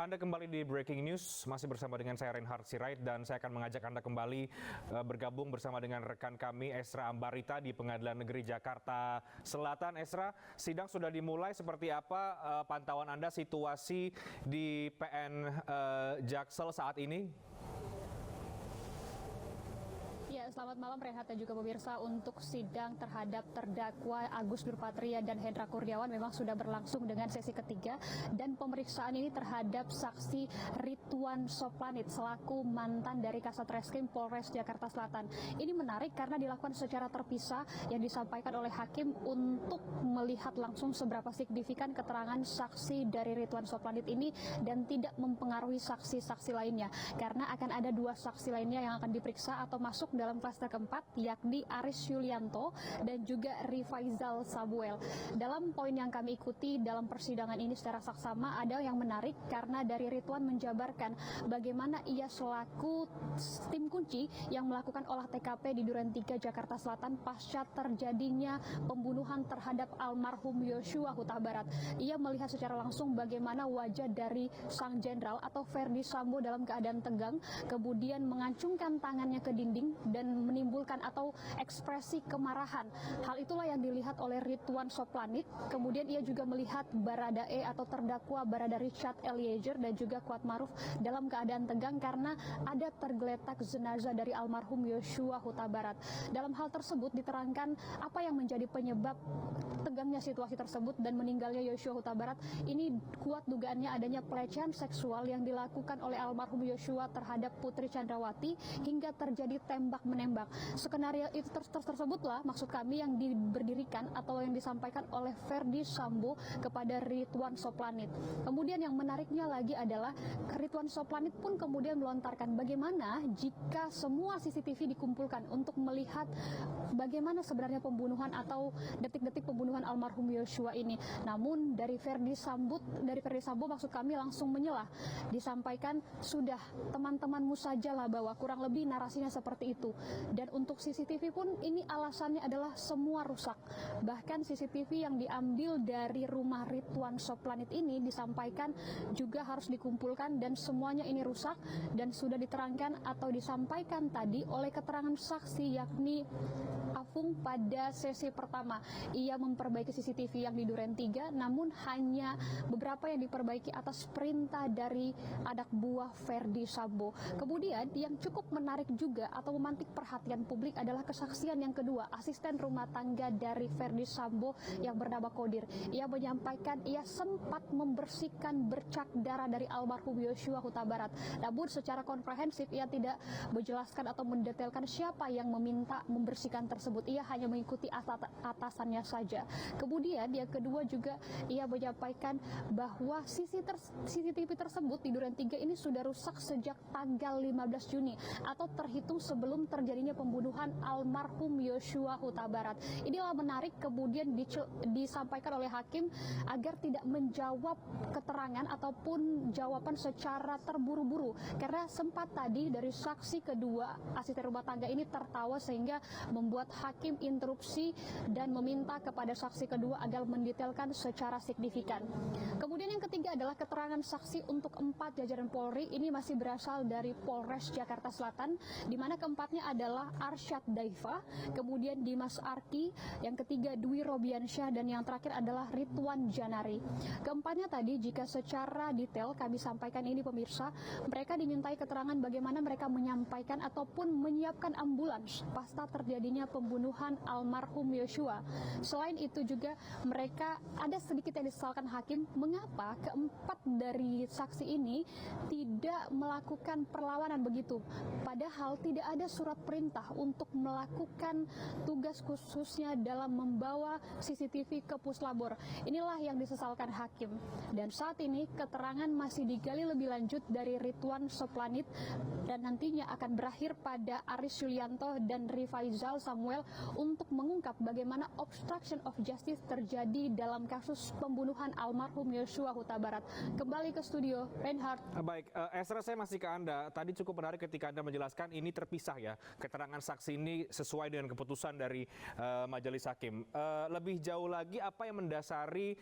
Anda kembali di Breaking News, masih bersama dengan saya Reinhard Sirait dan saya akan mengajak Anda kembali bergabung bersama dengan rekan kami Esra Ambarita di Pengadilan Negeri Jakarta Selatan. Esra, sidang sudah dimulai, seperti apa pantauan Anda situasi di PN Jaksel saat ini? Ya, selamat malam Rehat dan juga pemirsa. Untuk sidang terhadap terdakwa Agus Nurpatria dan Hendra Kurniawan memang sudah berlangsung dengan sesi ketiga, dan pemeriksaan ini terhadap saksi Ridwan Soplanit selaku mantan dari Kasat Reskrim Polres Jakarta Selatan. Ini menarik karena dilakukan secara terpisah yang disampaikan oleh hakim untuk melihat langsung seberapa signifikan keterangan saksi dari Ridwan Soplanit ini dan tidak mempengaruhi saksi-saksi lainnya, karena akan ada dua saksi lainnya yang akan diperiksa atau masuk dalam klaster keempat, yakni Aris Yulianto dan juga Rifaizal Samuel. Dalam poin yang kami ikuti dalam persidangan ini secara saksama, ada yang menarik karena dari Ridwan menjabarkan bagaimana ia selaku tim kunci yang melakukan olah TKP di Duren 3 Jakarta Selatan pasca terjadinya pembunuhan terhadap almarhum Yosua Huta Barat. Ia melihat secara langsung bagaimana wajah dari sang jenderal atau Verdi Sambo dalam keadaan tegang, kemudian mengacungkan tangannya ke dinding dan menimbulkan atau ekspresi kemarahan. Hal itulah yang dilihat oleh Ridwan Soplanit. Kemudian ia juga melihat Baradae atau terdakwa Barada Richard Eliezer dan juga Kuatmaruf dalam keadaan tegang karena ada tergeletak jenazah dari almarhum Yosua Huta Barat. Dalam hal tersebut diterangkan apa yang menjadi penyebab tegangnya situasi tersebut dan meninggalnya Yosua Huta Barat. Ini kuat dugaannya adanya pelecehan seksual yang dilakukan oleh almarhum Yosua terhadap Putri Chandrawati hingga terjadi tembak-menembak. Skenario itu tersebutlah maksud kami yang diberdirikan atau yang disampaikan oleh Verdi Sambo kepada Ridwan Soplanit. Kemudian yang menariknya lagi adalah Ridwan Soplanit pun kemudian melontarkan bagaimana jika semua CCTV dikumpulkan untuk melihat bagaimana sebenarnya pembunuhan atau detik-detik pembunuhan almarhum Yosua ini. Namun dari Verdi Sambo maksud kami langsung menyelah. Disampaikan sudah teman-temanmu sajalah bahwa kurang lebih narasinya seperti itu. Dan untuk CCTV pun ini alasannya adalah semua rusak. Bahkan CCTV yang diambil dari rumah Ridwan Soplanit ini disampaikan juga harus dikumpulkan dan semuanya ini rusak, dan sudah diterangkan atau disampaikan tadi oleh keterangan saksi yakni Afung pada sesi pertama. Ia memperbaiki CCTV yang di Duren 3, namun hanya beberapa yang diperbaiki atas perintah dari anak buah Verdi Sambo. Kemudian yang cukup menarik juga atau memantik perhatian publik adalah kesaksian yang kedua, asisten rumah tangga dari Verdi Sambo yang bernama Kodir. Ia menyampaikan ia sempat membersihkan bercak darah dari almarhum Yosua Huta Barat. Namun secara komprehensif ia tidak menjelaskan atau mendetailkan siapa yang meminta membersihkan tersebut. Ia hanya mengikuti atasannya saja. Kemudian yang kedua juga ia menyampaikan bahwa CCTV tersebut di Duren 3 ini sudah rusak sejak tanggal 15 Juni atau terhitung sebelum terjadinya pembunuhan almarhum Yosua Huta Barat. Inilah menarik kemudian disampaikan oleh hakim agar tidak menjawab keterangan ataupun jawaban secara terburu-buru, karena sempat tadi dari saksi kedua asisten rumah tangga ini tertawa sehingga membuat hakim interupsi dan meminta kepada saksi kedua agar mendetailkan secara signifikan. Kemudian yang ketiga adalah keterangan saksi untuk 4 jajaran Polri. Ini masih berasal dari Polres Jakarta Selatan, di mana keempatnya adalah Arsyad Daifa, kemudian Dimas Arki, yang ketiga Dwi Robiansyah, dan yang terakhir adalah Ridwan Janari. Keempatnya tadi jika secara detail kami sampaikan ini pemirsa, mereka dimintai keterangan bagaimana mereka menyampaikan ataupun menyiapkan ambulans pasca terjadinya pembunuhan almarhum Yosua. Selain itu juga mereka ada sedikit yang disesalkan hakim, mengapa keempat dari saksi ini tidak melakukan perlawanan begitu, padahal tidak ada surat perintah untuk melakukan tugas khususnya dalam membawa CCTV ke Puslabor. Inilah yang disesalkan hakim. Dan saat ini keterangan masih digali lebih lanjut dari Ridwan Soplanit dan nantinya akan berakhir pada Aris Yulianto dan Rifaizal Samuel untuk mengungkap bagaimana obstruction of justice terjadi dalam kasus pembunuhan almarhum Yosua Huta Barat. Kembali ke studio, Reinhardt. Baik, Esra, saya masih ke Anda. Tadi cukup menarik ketika Anda menjelaskan ini terpisah ya. Keterangan saksi ini sesuai dengan keputusan dari majelis hakim. Lebih jauh lagi, apa yang mendasari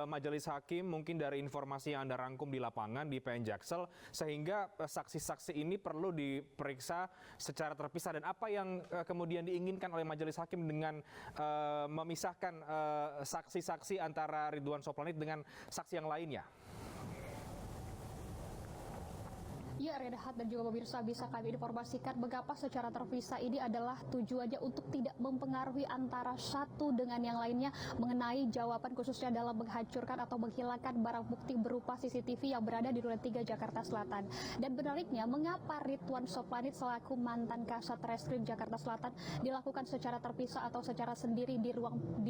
majelis hakim mungkin dari informasi yang Anda rangkum di lapangan di PN Jaksel sehingga saksi-saksi ini perlu diperiksa secara terpisah, dan apa yang kemudian diinginkan oleh majelis hakim dengan memisahkan saksi-saksi antara Ridwan Soplanit dengan saksi yang lainnya? Ya, Reinhardt dan juga pemirsa, bisa kami informasikan mengapa secara terpisah ini adalah tujuannya untuk tidak mempengaruhi antara satu dengan yang lainnya mengenai jawaban khususnya dalam menghancurkan atau menghilangkan barang bukti berupa CCTV yang berada di Duren 3 Jakarta Selatan. Dan menaliknya, mengapa Ridwan Soplanit selaku mantan Kasat Reskrim Jakarta Selatan dilakukan secara terpisah atau secara sendiri di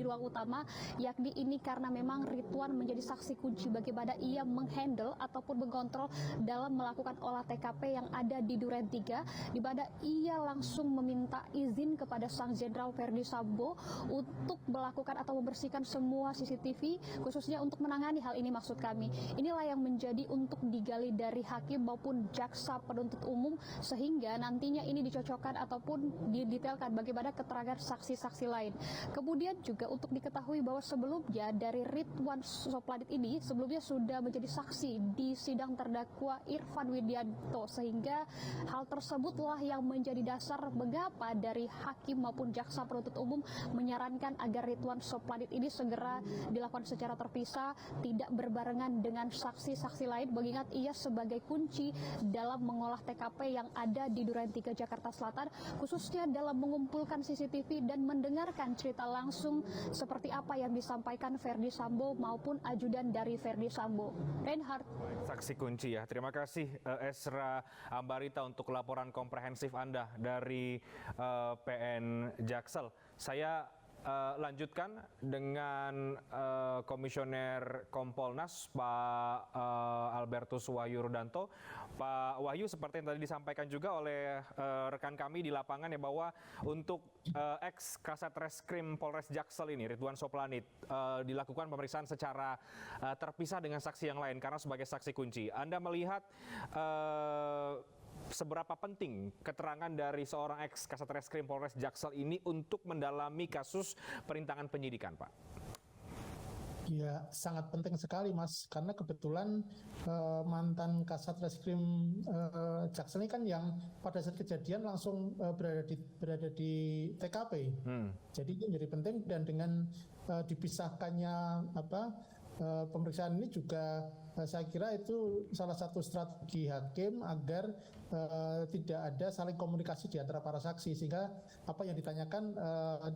ruang utama, yakni ini karena memang Ridwan menjadi saksi kunci bagaimana ia menghandle ataupun mengontrol dalam melakukan olah TKP yang ada di Duren 3, di mana ia langsung meminta izin kepada Sang Jenderal Verdi Sambo untuk melakukan atau membersihkan semua CCTV, khususnya untuk menangani hal ini maksud kami. Inilah yang menjadi untuk digali dari hakim maupun jaksa penuntut umum, sehingga nantinya ini dicocokkan ataupun didetailkan bagaimana keterangan saksi-saksi lain. Kemudian juga untuk diketahui bahwa sebelumnya dari Ridwan Soplanit ini sebelumnya sudah menjadi saksi di sidang terdakwa Irfan Widianto, sehingga hal tersebutlah yang menjadi dasar mengapa dari hakim maupun jaksa penuntut umum menyarankan agar Ridwan Soplanit ini segera dilakukan secara terpisah, tidak berbarengan dengan saksi-saksi lain, mengingat ia sebagai kunci dalam mengolah TKP yang ada di Duren 3 Jakarta Selatan, khususnya dalam mengumpulkan CCTV dan mendengarkan cerita langsung seperti apa yang disampaikan Verdi Sambo maupun ajudan dari Verdi Sambo. Reinhardt. Saksi kunci ya. Terima kasih Esra Ambarita untuk laporan komprehensif Anda dari PN Jaksel. Saya lanjutkan dengan Komisioner Kompolnas Pak Albertus Wahyu Rudanto. Pak Wahyu, seperti yang tadi disampaikan juga oleh rekan kami di lapangan ya, bahwa untuk ex Kasat Reskrim Polres Jaksel ini Ridwan Soplanit dilakukan pemeriksaan secara terpisah dengan saksi yang lain karena sebagai saksi kunci. Anda melihat seberapa penting keterangan dari seorang ex Kasat Reskrim Polres Jaksel ini untuk mendalami kasus perintangan penyidikan, Pak? Ya, sangat penting sekali, Mas, karena kebetulan mantan Kasat Reskrim Jaksel ini kan yang pada saat kejadian langsung berada di TKP. Jadi ini menjadi penting, dan dengan dipisahkannya pemeriksaan ini juga saya kira itu salah satu strategi hakim agar tidak ada saling komunikasi di antara para saksi, sehingga apa yang ditanyakan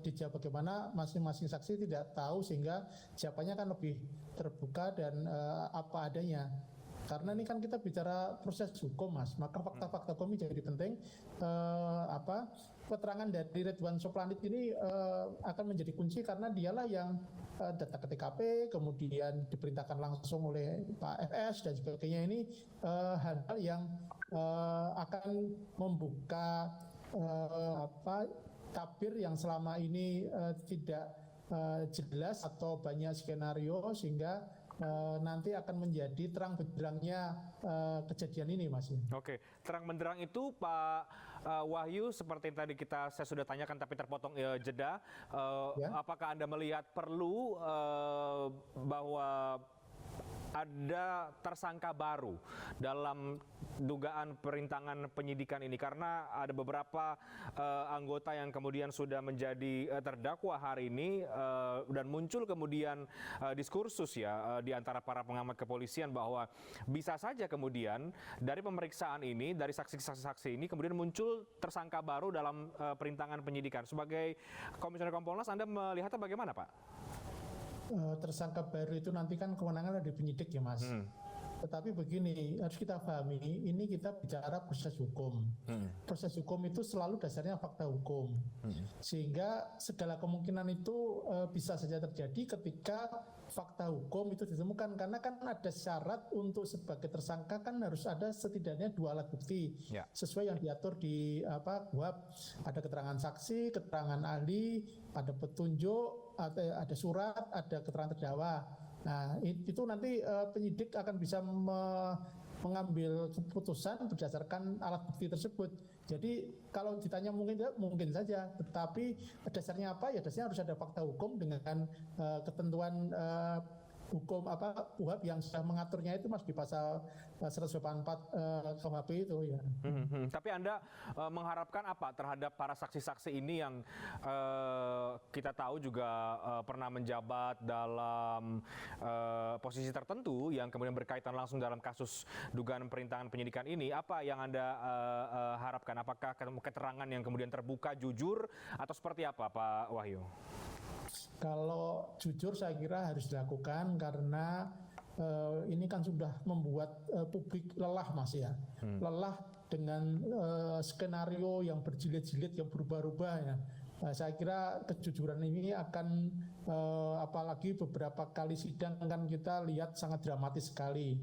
dijawab bagaimana masing-masing saksi tidak tahu, sehingga jawabannya kan lebih terbuka dan apa adanya. Karena ini kan kita bicara proses hukum, Mas, maka fakta-fakta hukum ini jadi penting. Keterangan dari Ridwan Soplanit ini akan menjadi kunci karena dialah yang datang ke TKP, kemudian diperintahkan langsung oleh Pak FS dan sebagainya. Ini hal-hal yang akan membuka tabir yang selama ini tidak jelas atau banyak skenario, sehingga nanti akan menjadi terang benderangnya kejadian ini, Mas. Oke, terang benderang itu Pak Wahyu, seperti yang tadi saya sudah tanyakan tapi terpotong jeda. Apakah Anda melihat perlu bahwa ada tersangka baru dalam dugaan perintangan penyidikan ini, karena ada beberapa anggota yang kemudian sudah menjadi terdakwa hari ini dan muncul kemudian diskursus ya di antara para pengamat kepolisian bahwa bisa saja kemudian dari pemeriksaan ini, dari saksi-saksi ini kemudian muncul tersangka baru dalam perintangan penyidikan. Sebagai Komisioner Kompolnas, Anda melihatnya bagaimana, Pak? Tersangka baru itu nanti kan kewenangan ada di penyidik ya, Mas. Tetapi begini, harus kita pahami, ini kita bicara proses hukum. Proses hukum itu selalu dasarnya fakta hukum. Sehingga segala kemungkinan itu bisa saja terjadi ketika fakta hukum itu ditemukan. Karena kan ada syarat untuk sebagai tersangka kan harus ada setidaknya 2 alat bukti. Sesuai yang diatur di KUHP. Ada keterangan saksi, keterangan ahli, ada petunjuk, ada surat, ada keterangan terdakwa. Nah, itu nanti penyidik akan bisa mengambil keputusan berdasarkan alat bukti tersebut. Jadi kalau ditanya mungkin saja, tetapi dasarnya apa? Ya dasarnya harus ada fakta hukum dengan ketentuan hukum KUHP yang sudah mengaturnya itu Mas di pasal 184 KUHP itu ya. Tapi Anda mengharapkan apa terhadap para saksi-saksi ini yang kita tahu juga pernah menjabat dalam posisi tertentu yang kemudian berkaitan langsung dalam kasus dugaan perintangan penyidikan ini? Apa yang Anda harapkan? Apakah keterangan yang kemudian terbuka, jujur, atau seperti apa Pak Wahyu? Kalau jujur saya kira harus dilakukan karena ini kan sudah membuat publik lelah Mas ya. Lelah dengan skenario yang berjilid-jilid, yang berubah-ubah ya. Saya kira kejujuran ini akan apalagi beberapa kali sidang kan kita lihat sangat dramatis sekali.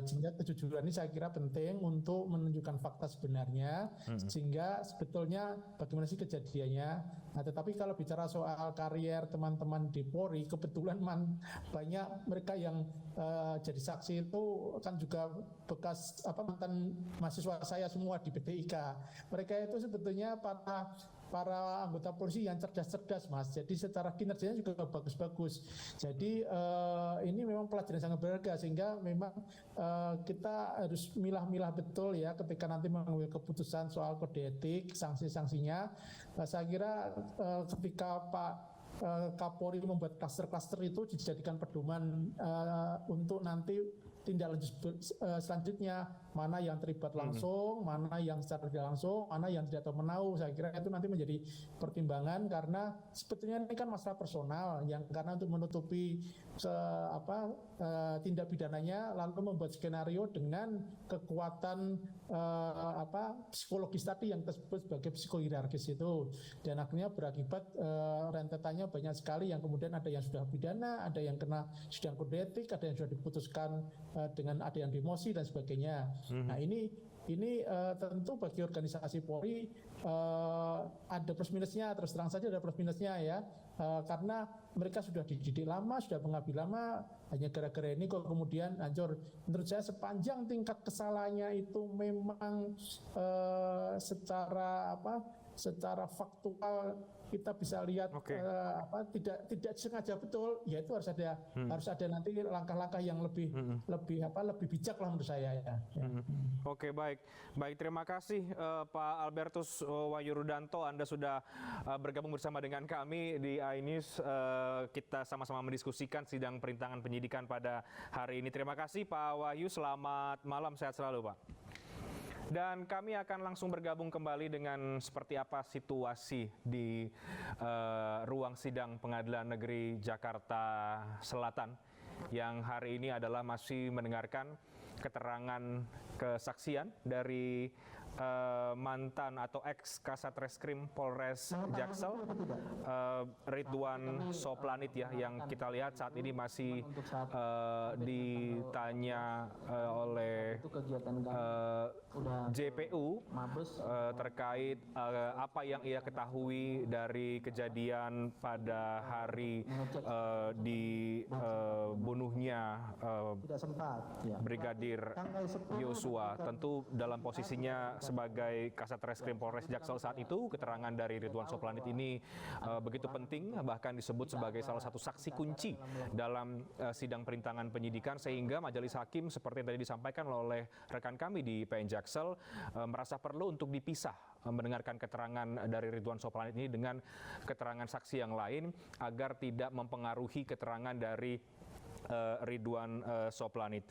Sehingga kejujuran ini saya kira penting untuk menunjukkan fakta sebenarnya, sehingga sebetulnya bagaimana sih kejadiannya. Nah, tetapi kalau bicara soal karier teman-teman di Polri, kebetulan banyak mereka yang jadi saksi itu kan juga bekas mantan mahasiswa saya semua di PTIK. Mereka itu sebetulnya para anggota polisi yang cerdas-cerdas Mas, jadi secara kinerjanya juga bagus-bagus. Jadi ini memang pelajaran sangat berharga, sehingga memang kita harus milah-milah betul ya ketika nanti mengambil keputusan soal kode etik, sanksi-sanksinya. Saya kira ketika Pak Kapolri membuat klaster-klaster itu dijadikan pedoman untuk nanti tindak lanjut selanjutnya, mana yang terlibat langsung, mana yang secara tidak langsung, mana yang tidak tahu menau. Saya kira itu nanti menjadi pertimbangan, karena sebetulnya ini kan masalah personal yang karena untuk menutupi tindak pidananya lalu membuat skenario dengan kekuatan psikologis tadi yang disebut sebagai psikohierarkis itu, dan akhirnya berakibat rentetannya banyak sekali yang kemudian ada yang sudah pidana, ada yang kena sidang kode etik, ada yang sudah diputuskan dengan ada yang demosi dan sebagainya. Nah ini tentu bagi organisasi Polri ada plus minusnya, terus terang saja ada plus minusnya ya, karena mereka sudah dididik lama, sudah mengabdi lama, hanya gara-gara ini kok kemudian hancur. Menurut saya sepanjang tingkat kesalahannya itu memang secara faktual kita bisa lihat tidak sengaja betul, ya itu harus ada nanti langkah-langkah yang lebih bijak lah menurut saya ya. Oke, baik terima kasih Pak Albertus Wahyu Rudanto, Anda sudah bergabung bersama dengan kami di iNews. Kita sama-sama mendiskusikan sidang perintangan penyidikan pada hari ini. Terima kasih Pak Wahyu, selamat malam, sehat selalu Pak. Dan kami akan langsung bergabung kembali dengan seperti apa situasi di ruang sidang Pengadilan Negeri Jakarta Selatan yang hari ini adalah masih mendengarkan keterangan kesaksian dari mantan atau ex Kasat Reskrim Polres Jaksel, Ridwan Soplanit ya, yang kita lihat saat ini masih ditanya oleh JPU terkait apa yang ia ketahui dari kejadian pada hari dibunuhnya Brigadir Yosua. Tentu dalam posisinya sebagai Kasat Reskrim Polres Jaksel saat itu, keterangan dari Ridwan Soplanit ini begitu penting, bahkan disebut sebagai salah satu saksi kunci dalam sidang perintangan penyidikan, sehingga majelis hakim seperti yang tadi disampaikan oleh rekan kami di PN Jaksel merasa perlu untuk dipisah mendengarkan keterangan dari Ridwan Soplanit ini dengan keterangan saksi yang lain agar tidak mempengaruhi keterangan dari Ridwan Soplanit.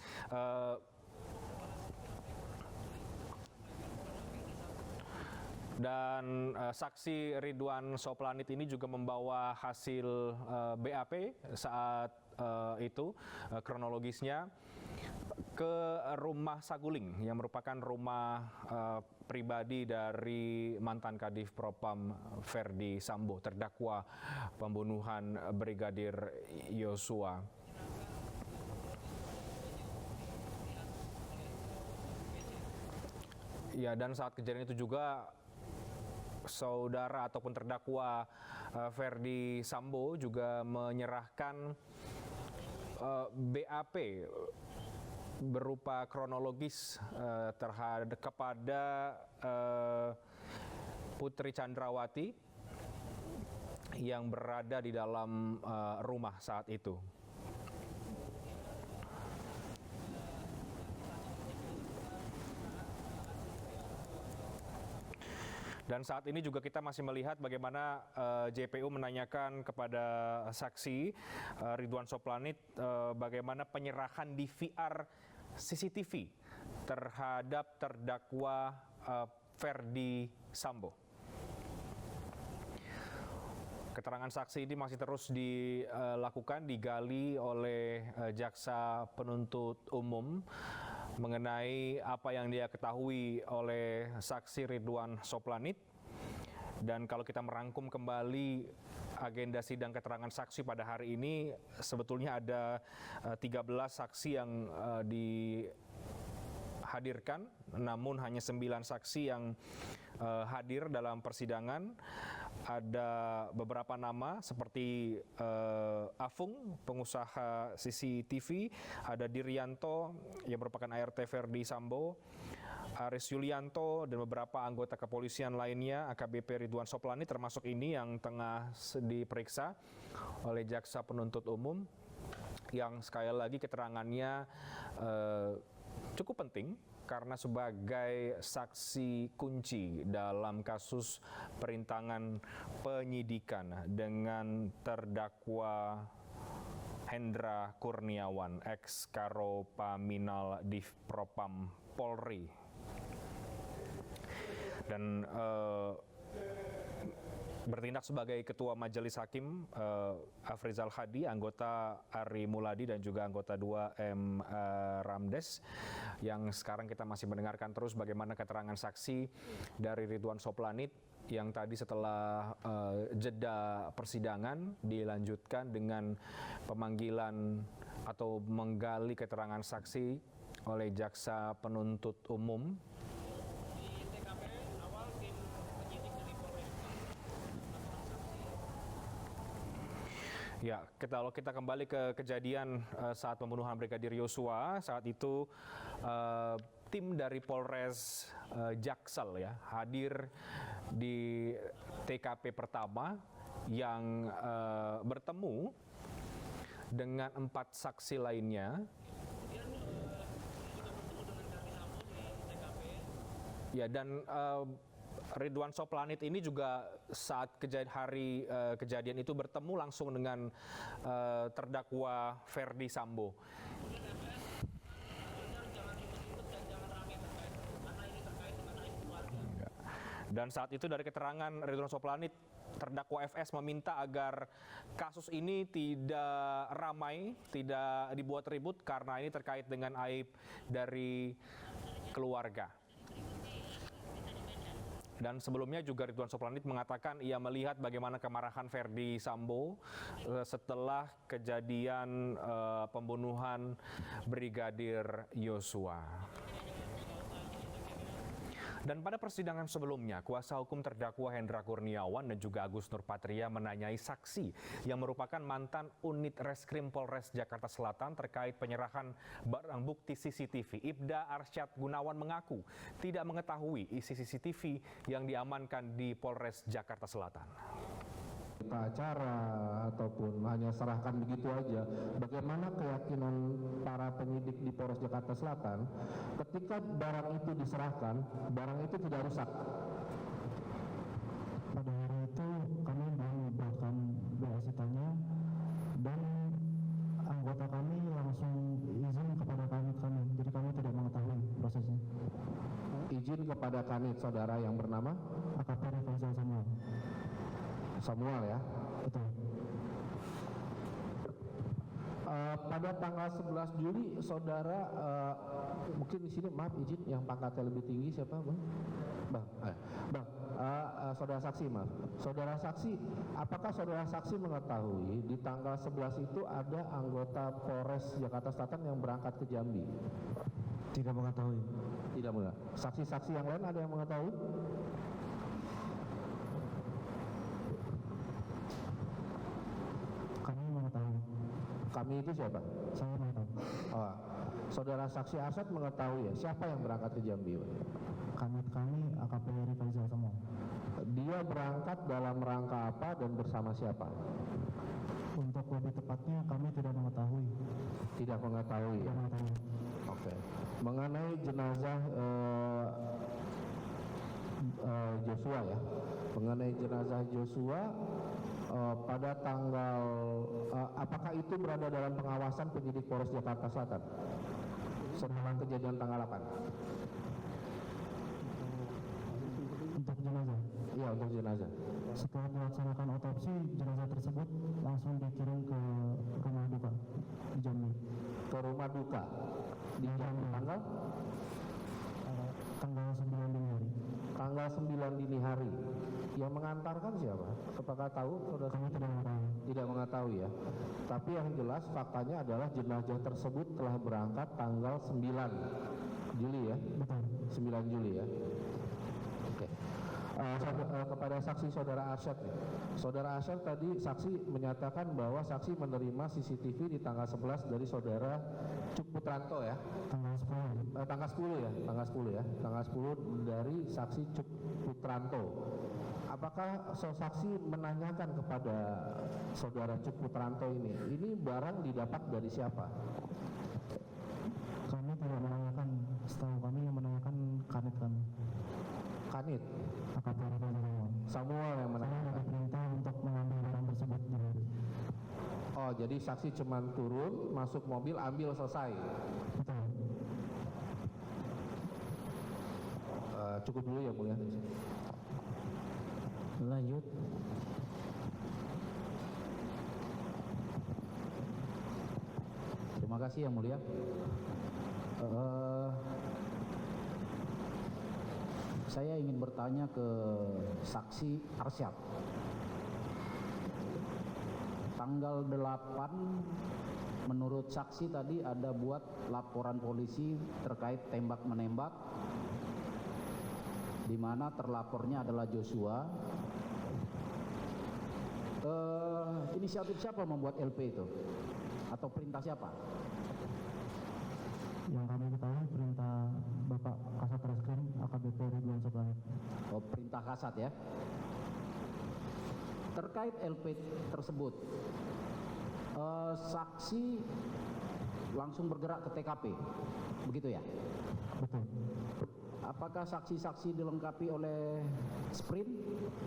Dan saksi Ridwan Soplanit ini juga membawa hasil BAP saat itu kronologisnya. ke rumah Saguling yang merupakan rumah pribadi dari mantan Kadif Propam Verdi Sambo, terdakwa pembunuhan Brigadir Yosua. Ya, dan saat kejadian itu juga saudara ataupun terdakwa Verdi Sambo juga menyerahkan BAP berupa kronologis kepada Putri Chandrawati yang berada di dalam rumah saat itu. Dan saat ini juga kita masih melihat bagaimana JPU menanyakan kepada saksi Ridwan Soplanit bagaimana penyerahan DVR CCTV terhadap terdakwa Verdi Sambo. Keterangan saksi ini masih terus dilakukan, digali oleh jaksa penuntut umum mengenai apa yang dia ketahui oleh saksi Ridwan Soplanit. Dan kalau kita merangkum kembali agenda sidang keterangan saksi pada hari ini, sebetulnya ada 13 saksi yang dihadirkan, namun hanya 9 saksi yang hadir dalam persidangan. Ada beberapa nama seperti Afung, pengusaha CCTV, ada Diryanto yang merupakan ART Verdi Sambo, Aris Yulianto, dan beberapa anggota kepolisian lainnya, AKBP Ridwan Soplanit termasuk ini yang tengah diperiksa oleh jaksa penuntut umum, yang sekali lagi keterangannya cukup penting karena sebagai saksi kunci dalam kasus perintangan penyidikan dengan terdakwa Hendra Kurniawan, ex Karo Paminal Div Propam Polri. Dan bertindak sebagai Ketua Majelis Hakim Afrizal Hadi, anggota Ari Muladi, dan juga anggota 2 Ramdes, yang sekarang kita masih mendengarkan terus bagaimana keterangan saksi dari Ridwan Soplanit yang tadi setelah jeda persidangan dilanjutkan dengan pemanggilan atau menggali keterangan saksi oleh jaksa penuntut umum. Ya, kalau kita kembali ke kejadian saat pembunuhan Brigadir Yosua, saat itu tim dari Polres Jaksel ya hadir di TKP pertama yang bertemu dengan 4 saksi lainnya. Ya, dan Ridwan Soplanit ini juga saat hari kejadian itu bertemu langsung dengan terdakwa Verdi Sambo. Dan saat itu dari keterangan Ridwan Soplanit, terdakwa FS meminta agar kasus ini tidak ramai, tidak dibuat ribut karena ini terkait dengan aib dari keluarga. Dan sebelumnya juga Ridwan Soplanit mengatakan ia melihat bagaimana kemarahan Verdi Sambo setelah kejadian pembunuhan Brigadir Yosua. Dan pada persidangan sebelumnya, kuasa hukum terdakwa Hendra Kurniawan dan juga Agus Nurpatria menanyai saksi yang merupakan mantan unit Reskrim Polres Jakarta Selatan terkait penyerahan barang bukti CCTV. Ibda Arsyad Gunawan mengaku tidak mengetahui isi CCTV yang diamankan di Polres Jakarta Selatan. Acara ataupun hanya serahkan begitu aja. Bagaimana keyakinan para penyidik di Polres Jakarta Selatan ketika barang itu diserahkan, barang itu tidak rusak? Pada hari itu kami membuatkan BAC-nya dan anggota kami langsung izin kepada kami, jadi kami tidak mengetahui prosesnya. Izin kepada kanit saudara yang bernama AKP Faisal Samuel ya. Betul. Pada pada tanggal 11 Juli saudara mungkin di sini maaf izin yang pangkatnya lebih tinggi siapa bang? Saudara saksi maaf. Saudara saksi, apakah saudara saksi mengetahui di tanggal 11 itu ada anggota Polres Jakarta Selatan yang berangkat ke Jambi? Tidak mengetahui. Tidak mengetahui. Saksi-saksi yang lain ada yang mengetahui? Kami mengetahui. Kami itu siapa? Saya mengetahui. Oh, saudara saksi Arsyad mengetahui ya siapa yang berangkat ke Jambi? Pak? Kami AKP Faizal semua. Dia berangkat dalam rangka apa dan bersama siapa? Untuk lebih tepatnya kami tidak mengetahui. Tidak mengetahui ya? Tidak mengetahui. Oke. Mengenai jenazah Joshua ya, mengenai jenazah Joshua pada tanggal apakah itu berada dalam pengawasan penyidik Polres Jakarta Selatan setelah kejadian tanggal 8? Untuk jenazah. Iya, untuk jenazah. Setelah dilaksanakan otopsi, jenazah tersebut langsung dikirim ke rumah duka di Jambi. Ke rumah duka di Jambi tanggal Tanggal 9 dini hari. tanggal 9 dini hari. Yang mengantarkan siapa? Apakah tahu? Saudara Kami tidak mengetahui. tidak mengetahui ya. Tapi yang jelas faktanya adalah jenazah tersebut telah berangkat tanggal 9 Juli ya. Betul. 9 Juli ya. Oke. Kepada saksi saudara Arsyad nih. Saudara Arsyad tadi saksi menyatakan bahwa saksi menerima CCTV di tanggal 11 dari saudara Cuk Putranto ya. Tanggal 10. Tanggal 10 ya, tanggal 10 ya. Tanggal 10 dari saksi Cuk Putranto. Apakah saksi menanyakan kepada saudara Cuk Putranto ini barang didapat dari siapa? Kami tidak menanyakan. Setahu kami yang menanyakan kanit kami. Kanit, AKP Faizal semua. Samuel yang Saya menanyakan. ada perintah untuk mengambil barang tersebut di hari. Oh, jadi saksi cuman turun, masuk mobil, ambil selesai. Betul. Cukup dulu ya mulia. Lanjut. Terima kasih yang mulia. Saya ingin bertanya ke saksi Arsyad. Tanggal 8 menurut saksi tadi ada buat laporan polisi terkait tembak menembak di mana terlapornya adalah Joshua. Inisiatif siapa membuat LP itu? Atau perintah siapa? Yang kami ketahui perintah Bapak Kasat Reskrim AKBP Ridwan Soplanit. Oh, perintah kasat ya. Terkait LP tersebut, saksi langsung bergerak ke TKP, begitu ya? Betul. Apakah saksi-saksi dilengkapi oleh sprint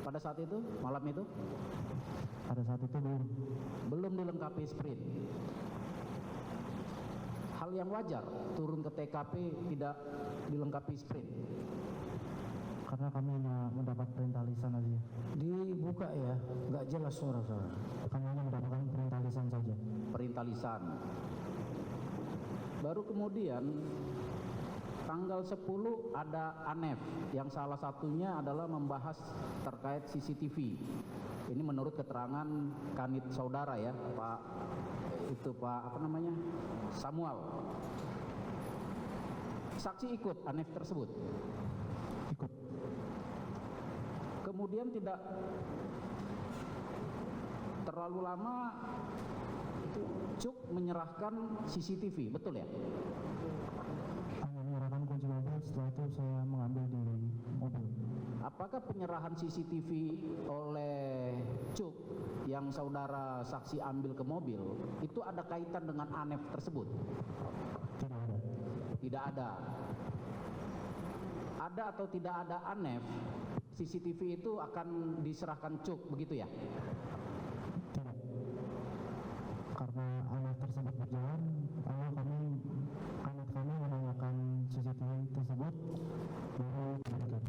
pada saat itu, malam itu? Pada saat itu Belum dilengkapi sprint. Hal yang wajar turun ke TKP tidak dilengkapi sprint. karena kami hanya mendapat perintah lisan aja. Dibuka ya, nggak jelas suara-suara. Kami hanya mendapatkan perintah lisan saja. Perintah lisan. Baru kemudian tanggal 10 ada ANEF yang salah satunya adalah membahas terkait CCTV. Ini menurut keterangan kanit saudara ya, Pak Samuel. Saksi ikut ANEF tersebut. Ikut. Kemudian tidak terlalu lama itu Cuk menyerahkan CCTV, betul ya? Hanya menyerahkan kunci mobil, setelah itu saya mengambil di mobil. Apakah penyerahan CCTV oleh Cuk yang saudara saksi ambil ke mobil itu ada kaitan dengan ANEF tersebut? Tidak ada. Tidak ada. Ada atau tidak ada ANEF, CCTV itu akan diserahkan Cuk, begitu ya? Tidak. Karena anak tersebut berjalan, lalu kami menanyakan CCTV tersebut baru diberikan.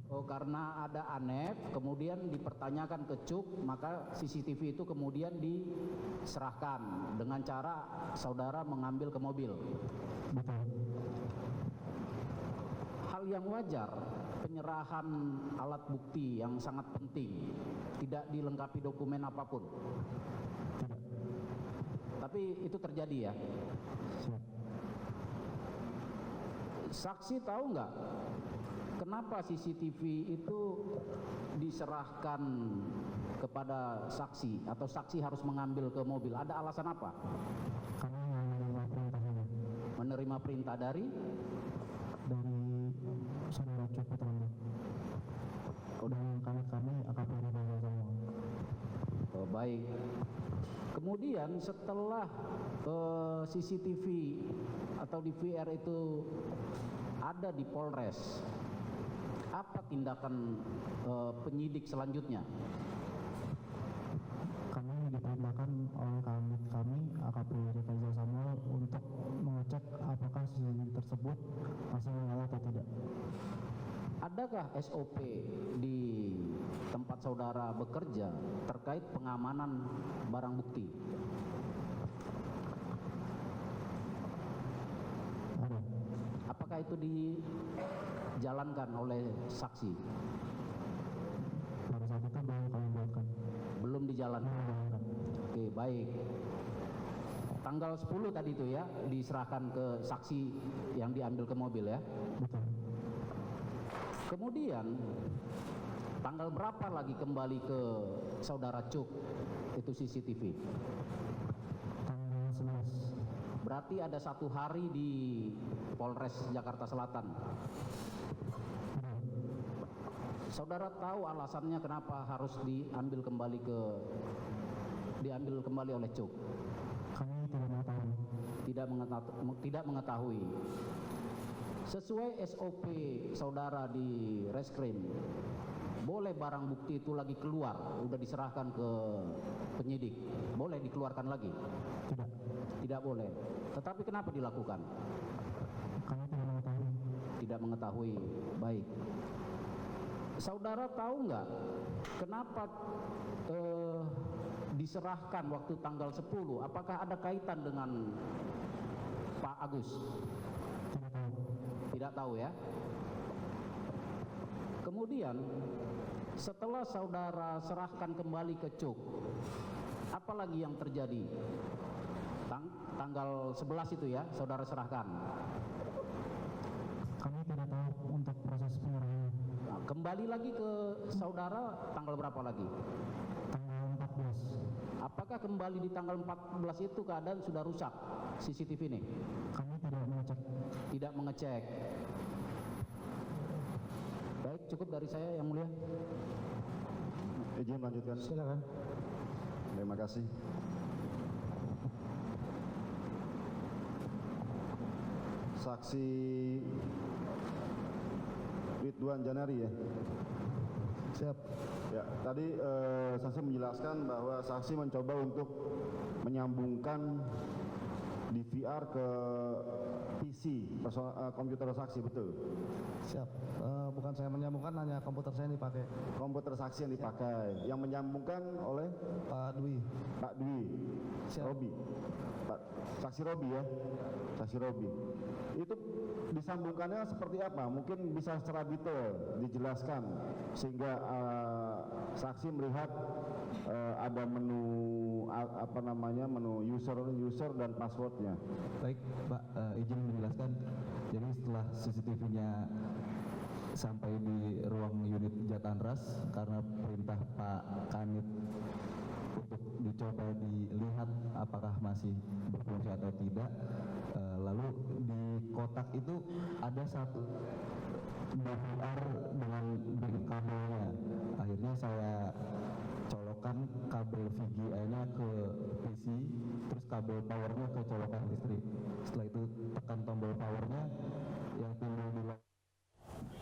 Oh, karena ada ANEF, kemudian dipertanyakan ke CUK, maka CCTV itu kemudian diserahkan dengan cara saudara mengambil ke mobil. Betul. Hal yang wajar, penyerahan alat bukti yang sangat penting, tidak dilengkapi dokumen apapun. Tidak. Tapi itu terjadi ya. Siap. Saksi tahu nggak kenapa CCTV itu diserahkan kepada saksi atau saksi harus mengambil ke mobil? Ada alasan apa? Kami yang menerima perintahnya Menerima perintah dari saudara Cuk Putranto. Dan kami AKP Rizal semua. Oh, baik. Kemudian setelah CCTV atau DVR itu ada di Polres, apa tindakan penyidik selanjutnya? Kami diperintahkan oleh kami AKP Rizal Samuel untuk mengecek apakah CCTV tersebut masih menyala atau tidak. Adakah SOP di tempat saudara bekerja terkait pengamanan barang bukti? Ada. Apakah itu dijalankan oleh saksi? Pada saat itu belum kami buatkan. Belum dijalankan. Oke, baik. Tanggal 10 tadi itu ya diserahkan ke saksi yang diambil ke mobil ya. Betul. Kemudian tanggal berapa lagi kembali ke saudara Cuk itu CCTV? Tanggal 11. Berarti ada 1 hari di Polres Jakarta Selatan. Saudara tahu alasannya kenapa harus diambil kembali oleh Cuk? Kami tidak mengetahui. Tidak mengetahui. Sesuai SOP saudara di Reskrim, boleh barang bukti itu lagi keluar, udah diserahkan ke penyidik, boleh dikeluarkan lagi? Tidak. Tidak boleh. Tetapi kenapa dilakukan? Kami tidak mengetahui. Tidak mengetahui. Baik. Saudara tahu nggak kenapa diserahkan waktu tanggal 10? Apakah ada kaitan dengan Pak Agus? Tidak tahu. Tidak tahu ya. Kemudian setelah saudara serahkan kembali ke Cuk, apa lagi yang terjadi? Tanggal 11 itu ya, saudara serahkan. Kami tidak tahu untuk proses penyerahan. Nah, kembali lagi ke saudara tanggal berapa lagi? Tanggal 14. Apakah kembali di tanggal 14 itu keadaan sudah rusak CCTV ini? Kami tidak mengecek. Tidak mengecek. Baik, cukup dari saya yang mulia. Izin melanjutkan. Silakan. Terima kasih. Saksi Ridwan Janari ya. Siap. Ya, tadi saksi menjelaskan bahwa saksi mencoba untuk menyambungkan DVR ke PC, komputer saksi, betul? Siap. Bukan saya menyambungkan, hanya komputer saya yang dipakai. Komputer saksi yang dipakai, yang menyambungkan oleh Pak Dwi. Pak Dwi, Siap. Robi, Pak Saksi Robi ya, Saksi Robi. Itu disambungkannya seperti apa? Mungkin bisa secara detail dijelaskan sehingga saksi melihat ada menu menu user dan passwordnya. Baik, Pak, izin menjelaskan. Jadi setelah CCTV-nya sampai di ruang unit Jatanras karena perintah Pak Kanit untuk dicoba dilihat apakah masih berfungsi atau tidak, lalu di kotak itu ada satu DVR dengan kabelnya. Akhirnya saya colokan kabel VGA-nya ke PC, terus kabel powernya ke colokan listrik. Setelah itu tekan tombol powernya, yang timbul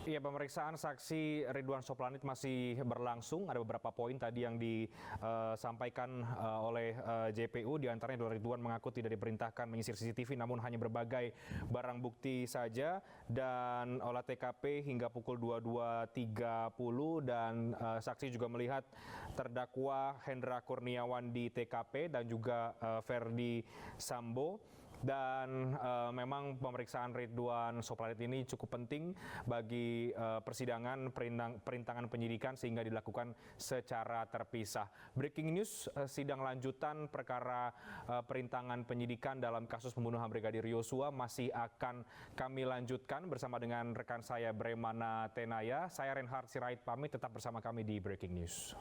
di Iya, pemeriksaan saksi Ridwan Soplanit masih berlangsung. Ada beberapa poin tadi yang disampaikan oleh JPU. Di antaranya adalah Ridwan mengaku tidak diperintahkan menyisir CCTV, namun hanya berbagai barang bukti saja. Dan olah TKP hingga pukul 22.30 dan saksi juga melihat terdakwa Hendra Kurniawan di TKP dan juga Verdi Sambo. Dan memang pemeriksaan Ridwan Soplanit ini cukup penting bagi persidangan perintangan penyidikan sehingga dilakukan secara terpisah. Breaking news, sidang lanjutan perkara perintangan penyidikan dalam kasus pembunuhan Brigadir Yosua masih akan kami lanjutkan bersama dengan rekan saya Bremana Tenaya. Saya Reinhard Sirait pamit, tetap bersama kami di Breaking News.